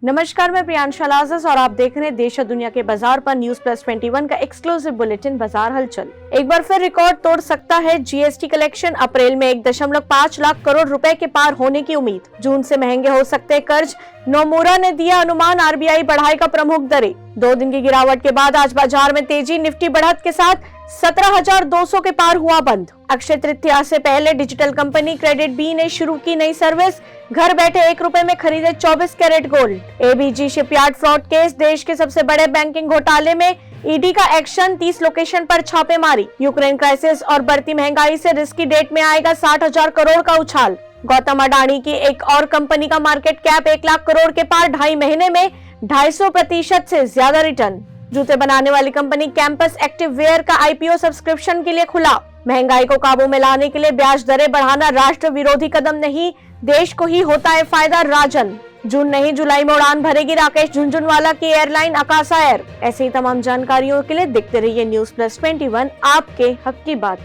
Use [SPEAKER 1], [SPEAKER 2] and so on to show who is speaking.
[SPEAKER 1] नमस्कार, मैं प्रियांशा लाजस और आप देख रहे हैं देश और दुनिया के बाजार पर न्यूज प्लस 21 का एक्सक्लूसिव बुलेटिन बाजार हलचल। एक बार फिर रिकॉर्ड तोड़ सकता है जीएसटी कलेक्शन। अप्रैल में 1.5 लाख करोड़ रुपए के पार होने की उम्मीद। जून से महंगे हो सकते कर्ज। नोमुरा ने दिया अनुमान, आरबीआई बढ़ाएगा प्रमुख दरें। 2 दिन की गिरावट के बाद आज बाजार में तेजी। निफ्टी बढ़त के साथ 17,200 के पार हुआ बंद। अक्षय तृतीया से पहले डिजिटल कंपनी क्रेडिट बी ने शुरू की नई सर्विस। घर बैठे 1 रुपए में खरीदे 24 carat gold. ABG shipyard fraud case. देश के सबसे बड़े बैंकिंग घोटाले में ईडी का एक्शन। 30 लोकेशन पर छापेमारी। यूक्रेन क्राइसिस और बढ़ती महंगाई से रिस्की डेट में आएगा 60,000 करोड़ का उछाल। गौतम अडानी की एक और कंपनी का मार्केट कैप 1 लाख करोड़ के पार। 2.5 महीने में 250% से ज्यादा रिटर्न। जूते बनाने वाली कंपनी कैंपस एक्टिव वेयर का आईपीओ सब्सक्रिप्शन के लिए खुला। महंगाई को काबू में लाने के लिए ब्याज दरें बढ़ाना राष्ट्र विरोधी कदम नहीं, देश को ही होता है फायदा। राजन। जून नहीं जुलाई में उड़ान भरेगी राकेश झुनझुनवाला की एयरलाइन आकाशा एयर। ऐसी ही तमाम जानकारियों के लिए देखते रहिए न्यूज प्लस 21, आपके हक की बात।